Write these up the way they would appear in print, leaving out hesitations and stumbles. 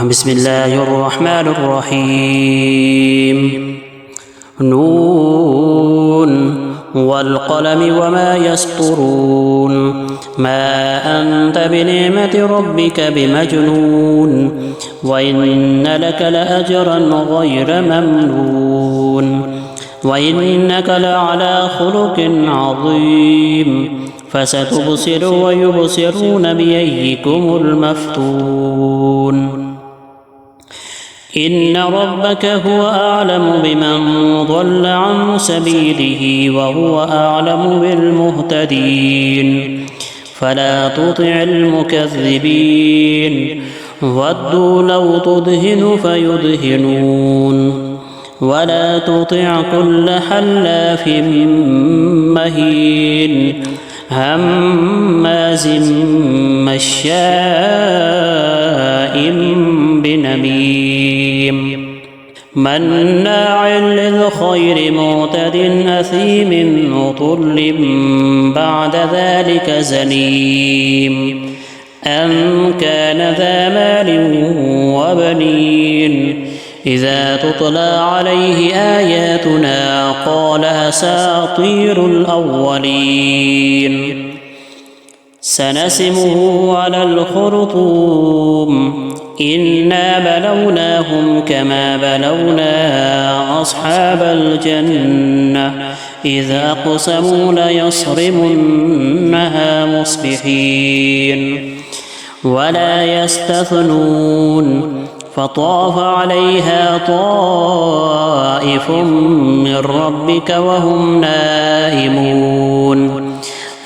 بسم الله الرحمن الرحيم. نون والقلم وما يسطرون. ما أنت بنعمة ربك بمجنون، وإن لك لأجرا غير ممنون، وإنك لعلى خلق عظيم. فستبصر ويبصرون بأيكم المفتون. إن ربك هو أعلم بمن ضل عن سبيله وهو أعلم بالمهتدين. فلا تطع المكذبين، ودوا لو تدهن فيدهنون. ولا تطع كل حلاف مهين هماز مشاء بنميم مناع للخير معتد أثيم عتل بعد ذلك زنيم. أن كان ذا مال وبنين إذا تتلى عليه آياتنا قال أساطير الأولين. سنسمه على الخرطوم. إنا بلوناهم كما بلونا أصحاب الجنة إذ أقسموا ليصرمنها مصبحين ولا يستثنون. فطاف عليها طائف من ربك وهم نائمون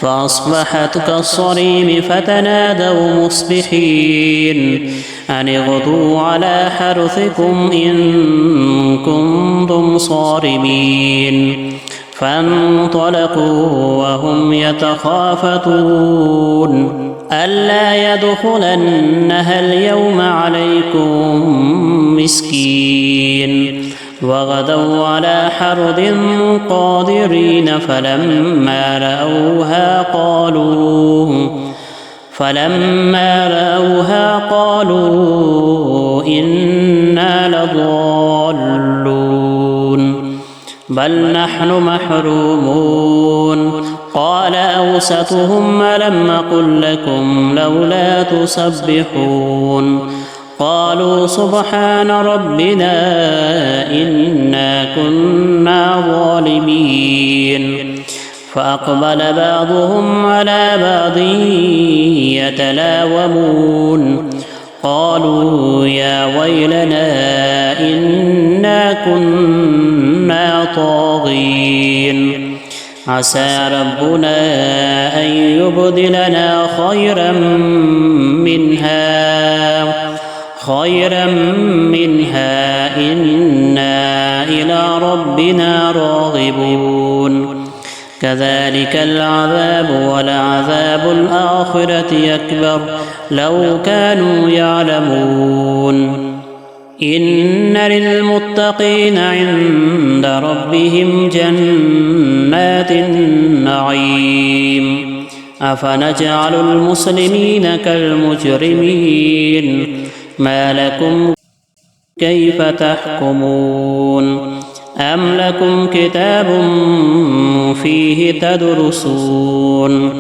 فأصبحت كالصريم فتنادوا مصبحين أن اغدوا على حرثكم إن كنتم صارمين. فانطلقوا وهم يتخافتون ألا يدخلنها اليوم عليكم مسكين. وغدوا على حرد قادرين فلما رأوها قالوا إنا لضالون بل نحن محرومون. قال أوسطهم ألم أقل لكم لولا تسبحون. قالوا سبحان ربنا إنا كنا ظالمين. فأقبل بعضهم على بعض يتلاومون قالوا يا ويلنا إنا كنا طاغين. عسى ربنا أن يبدلنا خيرا منها إنا إلى ربنا راغبون. كذلك العذاب ولعذاب الآخرة أكبر لو كانوا يعلمون. إن للمتقين عند ربهم جنات النعيم. أفنجعل المسلمين كالمجرمين ما لكم كيف تحكمون. أم لكم كتاب فيه تدرسون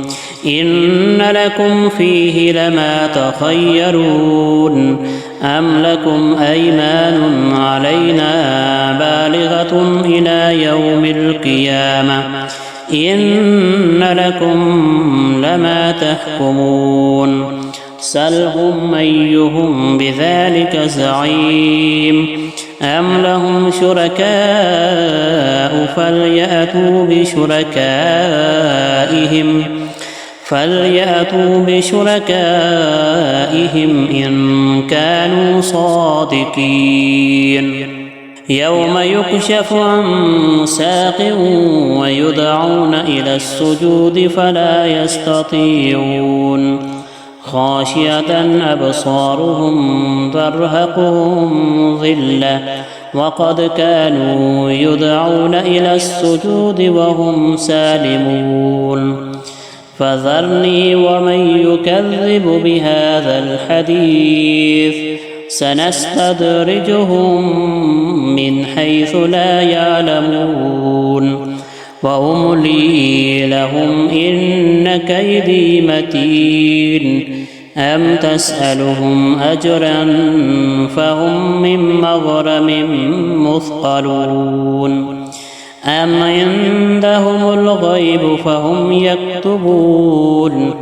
إن لكم فيه لما تخيرون. أم لكم أيمان علينا بالغة إلى يوم القيامة إن لكم لما تحكمون. سلهم أيهم بذلك زعيم. أم لهم شركاء فليأتوا بشركائهم إن كانوا صادقين. يوم يكشف عن ساق ويدعون إلى السجود فلا يستطيعون. خاشعة أبصارهم ترهقهم ذلة وقد كانوا يدعون إلى السجود وهم سالمون. فذرني ومن يكذب بهذا الحديث سنستدرجهم من حيث لا يعلمون وأملي لهم إن كيدي متين أم تسألهم أجرا فهم من مغرم مثقلون أم عندهم الغيب فهم يكتبون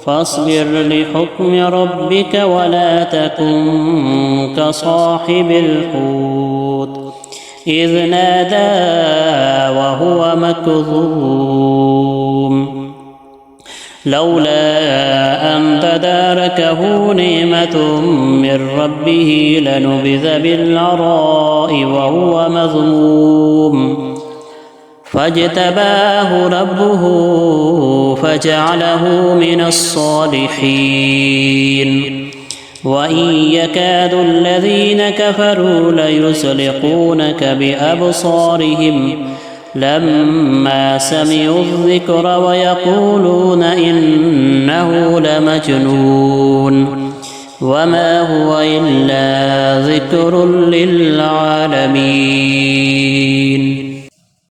فاصبر لحكم ربك ولا تكن كصاحب الحوت إذ نادى وهو مكظوم لولا أن تداركه نعمة من ربه لنبذ بالعراء وهو مذموم فاجتباه ربه فجعله من الصالحين وإن يكاد الذين كفروا ليزلقونك بأبصارهم لما سمعوا الذكر ويقولون إنه لمجنون وما هو إلا ذكر للعالمين